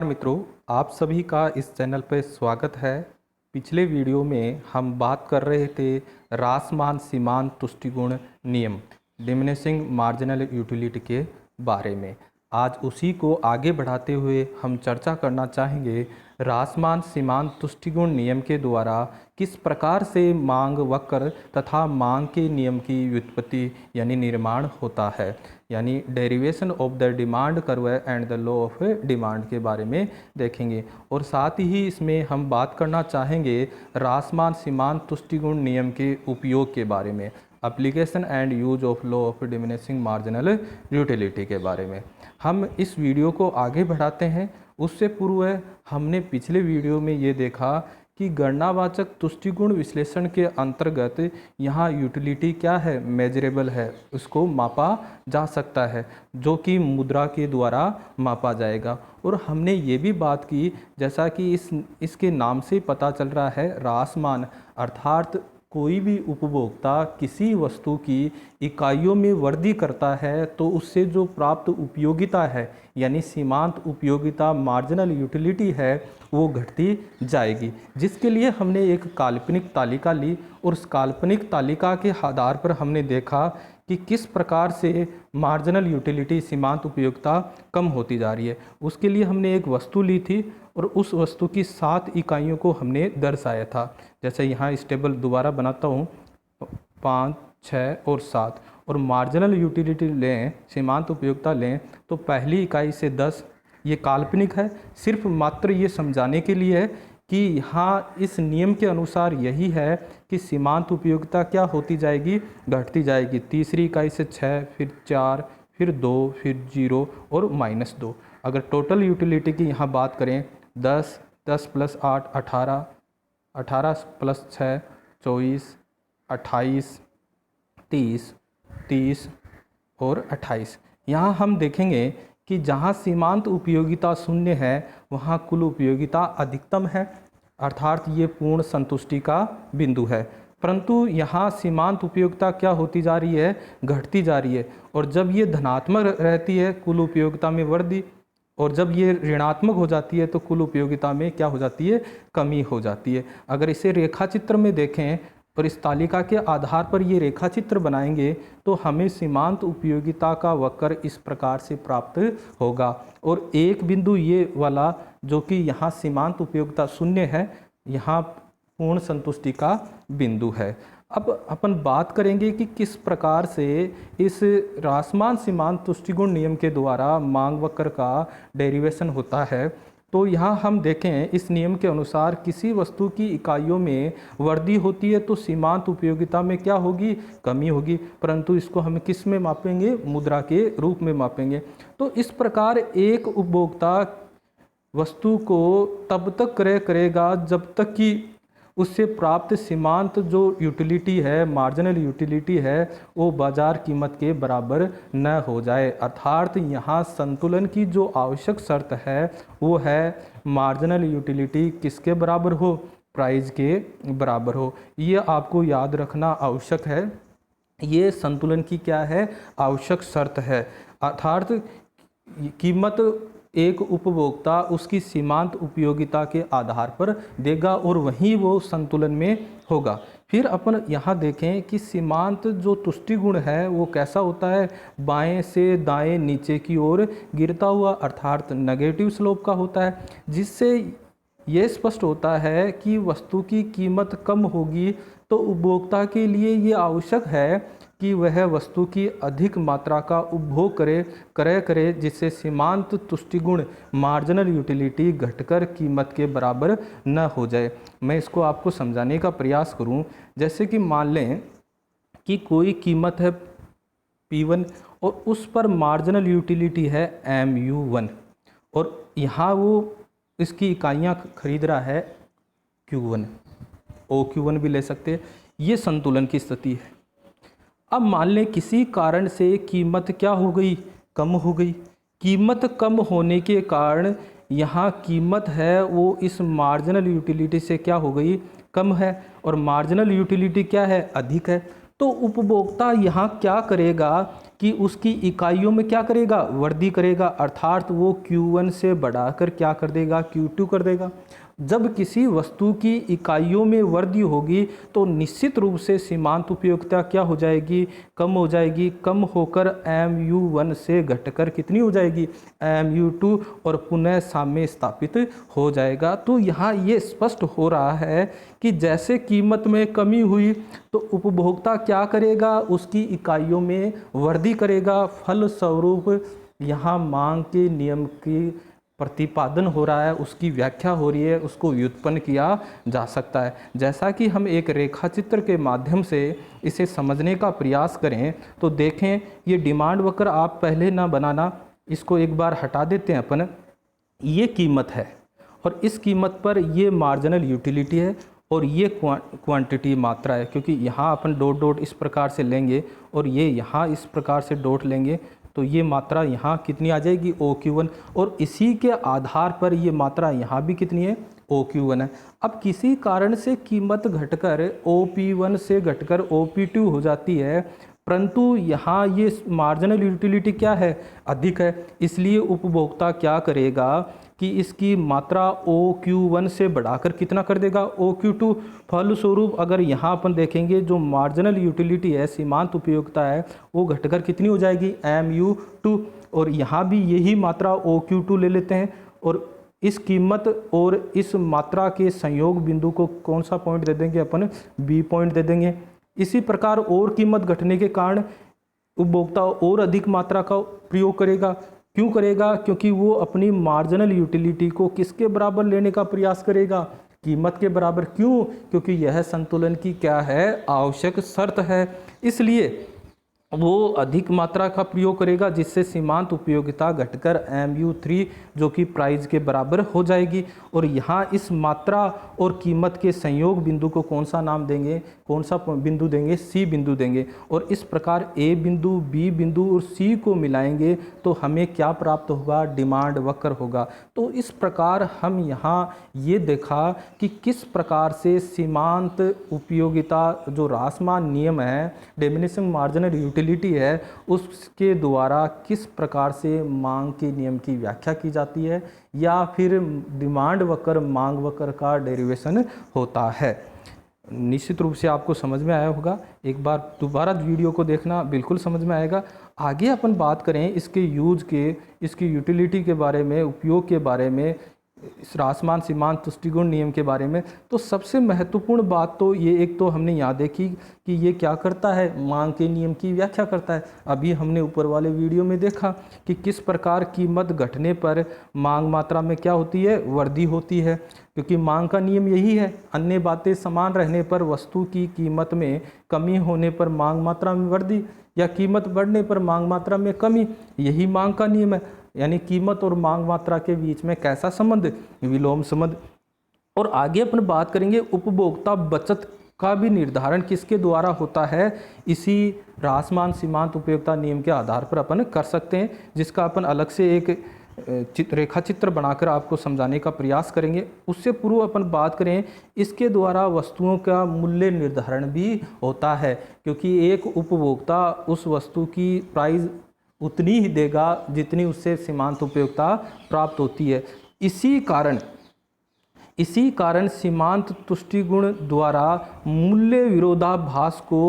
मित्रों, आप सभी का इस चैनल पर स्वागत है। पिछले वीडियो में हम बात कर रहे थे ह्रासमान सीमांत तुष्टिगुण नियम डिमिनिशिंग मार्जिनल यूटिलिटी के बारे में। आज उसी को आगे बढ़ाते हुए हम चर्चा करना चाहेंगे ह्रासमान सीमांत तुष्टिगुण नियम के द्वारा किस प्रकार से मांग वक्र तथा मांग के नियम की व्युत्पत्ति यानी निर्माण होता है, यानी derivation of the demand curve and the law of demand के बारे में देखेंगे। और साथ ही इसमें हम बात करना चाहेंगे ह्रासमान सीमांत तुष्टिगुण नियम के उपयोग के बारे में, application and use of law of diminishing marginal utility के बारे में। हम इस वीडियो को आगे बढ़ाते हैं। उससे पूर्व हमने पिछले वीडियो में ये देखा कि गणनावाचक तुष्टिगुण विश्लेषण के अंतर्गत यहाँ यूटिलिटी क्या है, मेजरेबल है, उसको मापा जा सकता है, जो कि मुद्रा के द्वारा मापा जाएगा। और हमने ये भी बात की, जैसा कि इसके नाम से पता चल रहा है, ह्रासमान अर्थात कोई भी उपभोक्ता किसी वस्तु की इकाइयों में वृद्धि करता है तो उससे जो प्राप्त उपयोगिता है यानी सीमांत उपयोगिता मार्जिनल यूटिलिटी है वो घटती जाएगी, जिसके लिए हमने एक काल्पनिक तालिका ली और उस काल्पनिक तालिका के आधार पर हमने देखा कि किस प्रकार से मार्जिनल यूटिलिटी सीमांत उपयोगिता कम होती जा रही है। उसके लिए हमने एक वस्तु ली थी और उस वस्तु की 7 इकाइयों को हमने दर्शाया था। जैसे यहाँ इस टेबल दोबारा बनाता हूँ, 5, 6 और 7, और मार्जिनल यूटिलिटी लें, सीमांत उपयोगिता लें तो पहली इकाई से 10। ये काल्पनिक है, सिर्फ मात्र ये समझाने के लिए है कि यहाँ इस नियम के अनुसार यही है कि सीमांत उपयोगिता क्या होती जाएगी, घटती जाएगी। तीसरी इकाई से 6, फिर 4, फिर 2, फिर 0 और -2। अगर टोटल यूटिलिटी की यहाँ बात करें, 10, 10 + 8 18, 18 + 6 24, 28, 30, 30 और 28। यहाँ हम देखेंगे कि जहाँ सीमांत उपयोगिता 0 है वहाँ कुल उपयोगिता अधिकतम है, अर्थात ये पूर्ण संतुष्टि का बिंदु है। परंतु यहाँ सीमांत उपयोगिता क्या होती जा रही है, घटती जा रही है। और जब ये धनात्मक रहती है कुल उपयोगिता में वृद्धि, और जब ये ऋणात्मक हो जाती है तो कुल उपयोगिता में क्या हो जाती है, कमी हो जाती है। अगर इसे रेखा चित्र में देखें और इस तालिका के आधार पर ये रेखा चित्र बनाएंगे तो हमें सीमांत उपयोगिता का वक्र इस प्रकार से प्राप्त होगा। और एक बिंदु ये वाला जो कि यहाँ सीमांत उपयोगिता 0 है, यहाँ पूर्ण संतुष्टि का बिंदु है। अब अपन बात करेंगे कि किस प्रकार से इस ह्रासमान सीमांत तुष्टिगुण नियम के द्वारा मांग वक्र का डेरिवेशन होता है। तो यहाँ हम देखें, इस नियम के अनुसार किसी वस्तु की इकाइयों में वृद्धि होती है तो सीमांत उपयोगिता में क्या होगी, कमी होगी। परंतु इसको हम किस में मापेंगे, मुद्रा के रूप में मापेंगे। तो इस प्रकार एक उपभोक्ता वस्तु को तब तक क्रय करेगा जब तक कि उससे प्राप्त सीमांत जो यूटिलिटी है, मार्जिनल यूटिलिटी है, वो बाजार कीमत के बराबर न हो जाए। अर्थात यहाँ संतुलन की जो आवश्यक शर्त है वो है मार्जिनल यूटिलिटी किसके बराबर हो, प्राइस के बराबर हो। ये आपको याद रखना आवश्यक है। ये संतुलन की क्या है, आवश्यक शर्त है। अर्थात कीमत एक उपभोक्ता उसकी सीमांत उपयोगिता के आधार पर देगा और वहीं वो संतुलन में होगा। फिर अपन यहाँ देखें कि सीमांत जो तुष्टिगुण है वो कैसा होता है, बाएं से दाएं नीचे की ओर गिरता हुआ, अर्थात नेगेटिव स्लोप का होता है, जिससे ये स्पष्ट होता है कि वस्तु की कीमत कम होगी तो उपभोक्ता के लिए ये आवश्यक है कि वह वस्तु की अधिक मात्रा का उपभोग क्रय करे, जिससे सीमांत तुष्टिगुण मार्जिनल यूटिलिटी घटकर कीमत के बराबर न हो जाए। मैं इसको आपको समझाने का प्रयास करूं। जैसे कि मान लें कि कोई कीमत है P1 और उस पर मार्जिनल यूटिलिटी है MU1 और यहाँ वो इसकी इकाइयाँ खरीद रहा है Q1, OQ1 भी ले सकते हैं। ये संतुलन की स्थिति है। अब मान लें किसी कारण से कीमत क्या हो गई, कम हो गई। कीमत कम होने के कारण यहाँ कीमत है वो इस मार्जिनल यूटिलिटी से क्या हो गई, कम है, और मार्जिनल यूटिलिटी क्या है, अधिक है। तो उपभोक्ता यहाँ क्या करेगा कि उसकी इकाइयों में क्या करेगा, वृद्धि करेगा, अर्थात वो Q1 से बढ़ाकर क्या कर देगा, Q2 कर देगा। जब किसी वस्तु की इकाइयों में वृद्धि होगी तो निश्चित रूप से सीमांत उपयोगिता क्या हो जाएगी, कम हो जाएगी। कम होकर MU1 से घटकर कितनी हो जाएगी, MU2, और पुनः साम्य स्थापित हो जाएगा। तो यहाँ ये स्पष्ट हो रहा है कि जैसे कीमत में कमी हुई तो उपभोक्ता क्या करेगा, उसकी इकाइयों में वृद्धि करेगा। फलस्वरूप यहाँ मांग के नियम की प्रतिपादन हो रहा है, उसकी व्याख्या हो रही है, उसको व्युत्पन्न किया जा सकता है। जैसा कि हम एक रेखा चित्र के माध्यम से इसे समझने का प्रयास करें तो देखें, ये डिमांड वक्र आप पहले ना बनाना, इसको एक बार हटा देते हैं अपन। ये कीमत है और इस कीमत पर ये मार्जिनल यूटिलिटी है और ये क्वांटिटी मात्रा है, क्योंकि यहाँ अपन डॉट डॉट इस प्रकार से लेंगे और ये यहाँ इस प्रकार से डॉट लेंगे तो ये मात्रा यहाँ कितनी आ जाएगी, OQ1, और इसी के आधार पर ये मात्रा यहाँ भी कितनी है, OQ1 है। अब किसी कारण से कीमत घटकर OP1 से घटकर OP2 हो जाती है, परंतु यहाँ ये मार्जिनल यूटिलिटी क्या है, अधिक है, इसलिए उपभोक्ता क्या करेगा कि इसकी मात्रा OQ1 से बढ़ाकर कितना कर देगा, OQ2। फलस्वरूप अगर यहाँ अपन देखेंगे जो मार्जिनल यूटिलिटी है, सीमांत उपयोगिता है, वो घटकर कितनी हो जाएगी, MU2, और यहाँ भी यही मात्रा OQ2 ले लेते हैं और इस कीमत और इस मात्रा के संयोग बिंदु को कौन सा पॉइंट दे देंगे अपन, B पॉइंट दे देंगे। इसी प्रकार और कीमत घटने के कारण उपभोक्ता और अधिक मात्रा का प्रयोग करेगा। क्यों करेगा, क्योंकि वो अपनी मार्जिनल यूटिलिटी को किसके बराबर लेने का प्रयास करेगा, कीमत के बराबर। क्यों, क्योंकि यह संतुलन की क्या है, आवश्यक शर्त है। इसलिए वो अधिक मात्रा का प्रयोग करेगा जिससे सीमांत उपयोगिता घटकर MU3 जो कि प्राइस के बराबर हो जाएगी। और यहाँ इस मात्रा और कीमत के संयोग बिंदु को कौन सा नाम देंगे, कौन सा बिंदु देंगे, C बिंदु देंगे। और इस प्रकार A बिंदु, B बिंदु और C को मिलाएंगे तो हमें क्या प्राप्त होगा, डिमांड वक्र होगा। तो इस प्रकार हम यहाँ ये देखा कि किस प्रकार से सीमांत उपयोगिता जो रासमान नियम है, डिमिनिशिंग मार्जिनल यूटिलिटी है, उसके द्वारा किस प्रकार से मांग के नियम की व्याख्या की जाती है या फिर डिमांड वक्र मांग वक्र का डेरिवेशन होता है। निश्चित रूप से आपको समझ में आया होगा, एक बार दोबारा वीडियो को देखना, बिल्कुल समझ में आएगा। आगे अपन बात करें इसके यूज के, इसकी यूटिलिटी के बारे में, उपयोग के बारे में, इस रासमान सीमांत तुष्टिगुण नियम के बारे में। तो सबसे महत्वपूर्ण बात तो ये, एक तो हमने यहाँ देखी कि ये क्या करता है, मांग के नियम की व्याख्या करता है। अभी हमने ऊपर वाले वीडियो में देखा कि किस प्रकार कीमत घटने पर मांग मात्रा में क्या होती है, वृद्धि होती है, क्योंकि मांग का नियम यही है। अन्य बातें समान रहने पर वस्तु की कीमत में कमी होने पर मांग मात्रा में वृद्धि या कीमत बढ़ने पर मांग मात्रा में कमी, यही मांग का नियम है। यानी कीमत और मांग मात्रा के बीच में कैसा संबंध, विलोम संबंध। और आगे अपन बात करेंगे उपभोक्ता बचत का भी निर्धारण किसके द्वारा होता है, इसी रासमान सीमांत उपयोगिता नियम के आधार पर अपन कर सकते हैं, जिसका अपन अलग से एक रेखा चित्र बनाकर आपको समझाने का प्रयास करेंगे। उससे पूर्व अपन बात करें, इसके द्वारा वस्तुओं का मूल्य निर्धारण भी होता है, क्योंकि एक उपभोक्ता उस वस्तु की प्राइस उतनी ही देगा जितनी उससे सीमांत उपयोगिता प्राप्त होती है। इसी कारण सीमांत तुष्टिगुण द्वारा मूल्य विरोधाभास को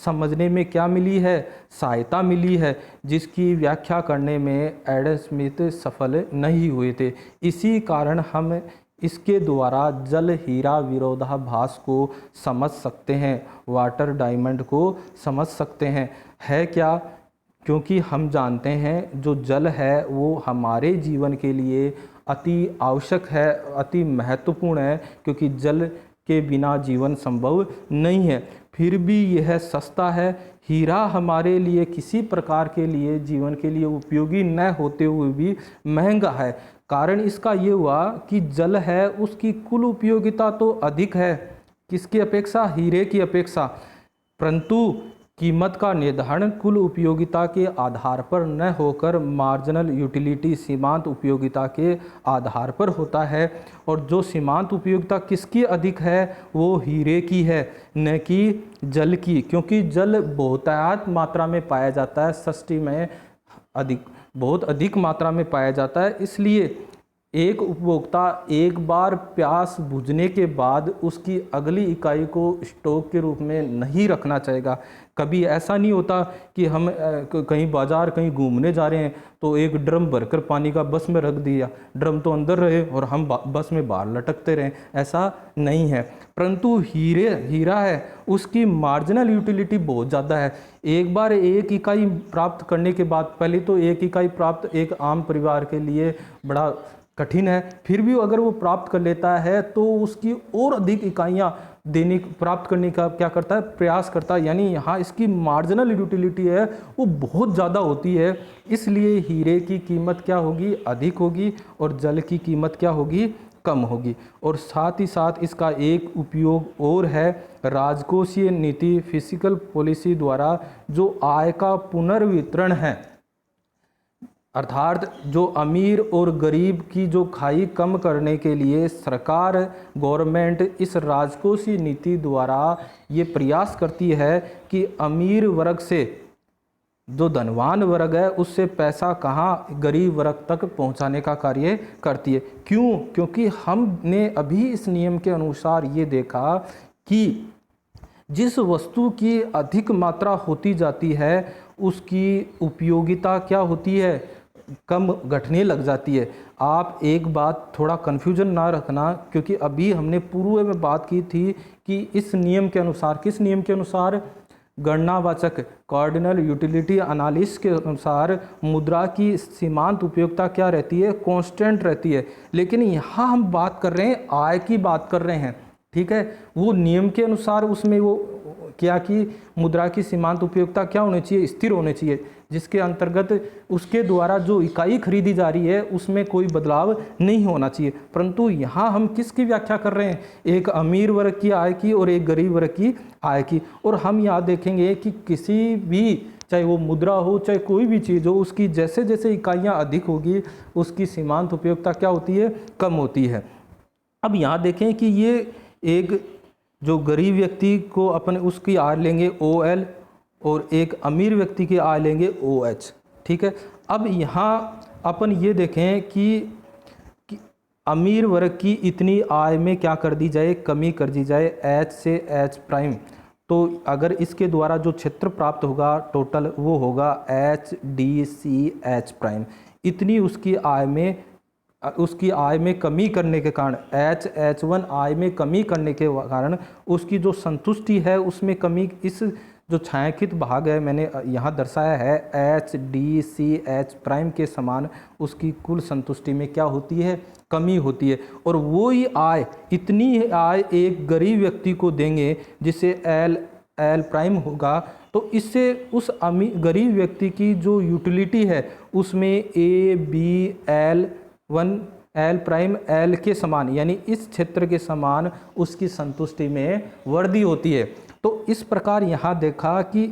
समझने में क्या मिली है, सहायता मिली है, जिसकी व्याख्या करने में एडम स्मिथ सफल नहीं हुए थे। इसी कारण हम इसके द्वारा जल हीरा विरोधाभास को समझ सकते हैं, वाटर डायमंड को समझ सकते हैं। है क्या, क्योंकि हम जानते हैं जो जल है वो हमारे जीवन के लिए अति आवश्यक है, अति महत्वपूर्ण है, क्योंकि जल के बिना जीवन संभव नहीं है। फिर भी यह सस्ता है। हीरा हमारे लिए किसी प्रकार के लिए जीवन के लिए उपयोगी न होते हुए भी महंगा है। कारण इसका ये हुआ कि जल है उसकी कुल उपयोगिता तो अधिक है, किसकी अपेक्षा, हीरे की अपेक्षा, परंतु कीमत का निर्धारण कुल उपयोगिता के आधार पर न होकर मार्जिनल यूटिलिटी सीमांत उपयोगिता के आधार पर होता है। और जो सीमांत उपयोगिता किसकी अधिक है, वो हीरे की है, न कि जल की, क्योंकि जल बहुतायत मात्रा में पाया जाता है, सृष्टि में बहुत अधिक मात्रा में पाया जाता है। इसलिए एक उपभोक्ता एक बार प्यास बुझने के बाद उसकी अगली इकाई को स्टॉक के रूप में नहीं रखना चाहेगा। कभी ऐसा नहीं होता कि हम कहीं बाज़ार कहीं घूमने जा रहे हैं तो एक ड्रम भरकर पानी का बस में रख दिया, ड्रम तो अंदर रहे और हम बस में बाहर लटकते रहें, ऐसा नहीं है। परंतु हीरा है, उसकी मार्जिनल यूटिलिटी बहुत ज़्यादा है। एक बार एक इकाई प्राप्त करने के बाद, पहले तो एक इकाई प्राप्त एक आम परिवार के लिए बड़ा कठिन है, फिर भी अगर वो प्राप्त कर लेता है तो उसकी और अधिक इकाइयाँ प्राप्त करने का क्या करता है, प्रयास करता है। यानी यहाँ इसकी मार्जिनल यूटिलिटी है वो बहुत ज़्यादा होती है। इसलिए हीरे की कीमत क्या होगी, अधिक होगी, और जल की कीमत क्या होगी, कम होगी। और साथ ही साथ इसका एक उपयोग और है, राजकोषीय नीति फिस्कल पॉलिसी द्वारा जो आय का पुनर्वितरण है, अर्थात जो अमीर और गरीब की जो खाई कम करने के लिए सरकार गवर्नमेंट इस राजकोषीय नीति द्वारा ये प्रयास करती है कि अमीर वर्ग से जो धनवान वर्ग है उससे पैसा कहाँ गरीब वर्ग तक पहुंचाने का कार्य करती है। क्यों? क्योंकि हमने अभी इस नियम के अनुसार ये देखा कि जिस वस्तु की अधिक मात्रा होती जाती है उसकी उपयोगिता क्या होती है, कम घटने लग जाती है। आप एक बात थोड़ा कन्फ्यूजन ना रखना, क्योंकि अभी हमने पूर्व में बात की थी कि इस नियम के अनुसार, किस नियम के अनुसार, गणनावाचक कार्डिनल यूटिलिटी एनालिसिस के अनुसार मुद्रा की सीमांत उपयोगिता क्या रहती है, कांस्टेंट रहती है। लेकिन यहाँ हम बात कर रहे हैं आय की बात कर रहे हैं, ठीक है। वो नियम के अनुसार उसमें वो क्या कि मुद्रा की सीमांत उपयोगिता क्या होनी चाहिए, स्थिर होनी चाहिए, जिसके अंतर्गत उसके द्वारा जो इकाई खरीदी जा रही है उसमें कोई बदलाव नहीं होना चाहिए। परंतु यहाँ हम किसकी व्याख्या कर रहे हैं, एक अमीर वर्ग की आय की और एक गरीब वर्ग की आय की। और हम यहाँ देखेंगे कि किसी भी, चाहे वो मुद्रा हो चाहे कोई भी चीज़ हो, उसकी जैसे जैसे इकाइयाँ अधिक होगी उसकी सीमांत उपयोगिता क्या होती है, कम होती है। अब यहाँ देखें कि ये एक जो गरीब व्यक्ति को अपने उसकी आय लेंगे OL और एक अमीर व्यक्ति की आय लेंगे OH, ठीक है। अब यहाँ अपन ये देखें कि अमीर वर्ग की इतनी आय में क्या कर दी जाए, कमी कर दी जाए H से H प्राइम। तो अगर इसके द्वारा जो क्षेत्र प्राप्त होगा टोटल वो होगा HDCH प्राइम। इतनी उसकी आय में कमी करने के कारण, H1 आय में कमी करने के कारण उसकी जो संतुष्टि है उसमें कमी, इस जो छायांकित भाग है मैंने यहाँ दर्शाया है HDCH प्राइम के समान उसकी कुल संतुष्टि में क्या होती है, कमी होती है। और वो ही आय, इतनी आय एक गरीब व्यक्ति को देंगे जिसे L प्राइम होगा, तो इससे उस गरीब व्यक्ति की जो यूटिलिटी है उसमें ABL1 L प्राइम L के समान, यानी इस क्षेत्र के समान उसकी संतुष्टि में वृद्धि होती है। तो इस प्रकार यहाँ देखा कि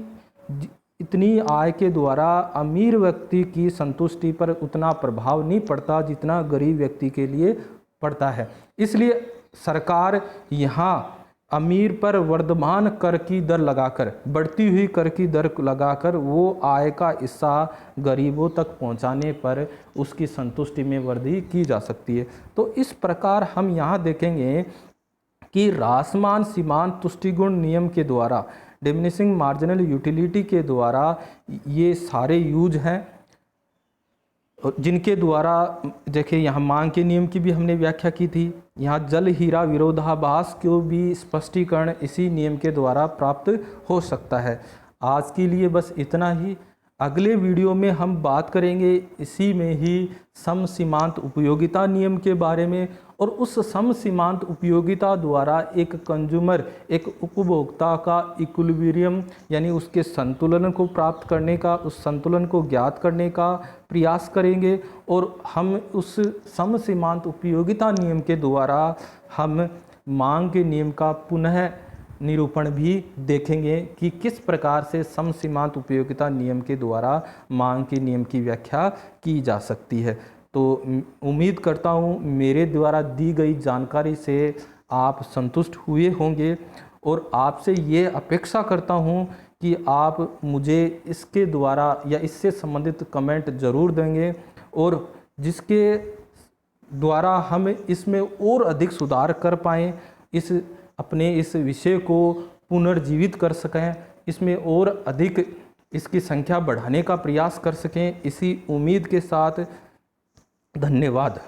इतनी आय के द्वारा अमीर व्यक्ति की संतुष्टि पर उतना प्रभाव नहीं पड़ता जितना गरीब व्यक्ति के लिए पड़ता है। इसलिए सरकार यहाँ अमीर पर वर्धमान कर की दर लगाकर, बढ़ती हुई कर की दर लगाकर वो आय का हिस्सा गरीबों तक पहुंचाने पर उसकी संतुष्टि में वृद्धि की जा सकती है। तो इस प्रकार हम यहाँ देखेंगे कि रासमान सीमांत तुष्टिगुण नियम के द्वारा, डिमिनिशिंग मार्जिनल यूटिलिटी के द्वारा ये सारे यूज हैं, जिनके द्वारा देखिए यहाँ मांग के नियम की भी हमने व्याख्या की थी। यहाँ जल हीरा विरोधाभास को भी स्पष्टीकरण इसी नियम के द्वारा प्राप्त हो सकता है। आज के लिए बस इतना ही। अगले वीडियो में हम बात करेंगे इसी में ही सम सीमांत उपयोगिता नियम के बारे में, और उस सम सीमांत उपयोगिता द्वारा एक कंज्यूमर, एक उपभोक्ता का इक्विलिब्रियम यानी उसके संतुलन को प्राप्त करने का, उस संतुलन को ज्ञात करने का प्रयास करेंगे। और हम उस सम सीमांत उपयोगिता नियम के द्वारा हम मांग के नियम का पुनः निरूपण भी देखेंगे कि किस प्रकार से समसीमांत उपयोगिता नियम के द्वारा मांग के नियम की व्याख्या की जा सकती है। तो उम्मीद करता हूँ मेरे द्वारा दी गई जानकारी से आप संतुष्ट हुए होंगे और आपसे ये अपेक्षा करता हूँ कि आप मुझे इसके द्वारा या इससे संबंधित कमेंट ज़रूर देंगे और जिसके द्वारा हम इसमें और अधिक सुधार कर पाएँ, अपने इस विषय को पुनर्जीवित कर सकें, इसमें और अधिक इसकी संख्या बढ़ाने का प्रयास कर सकें। इसी उम्मीद के साथ धन्यवाद।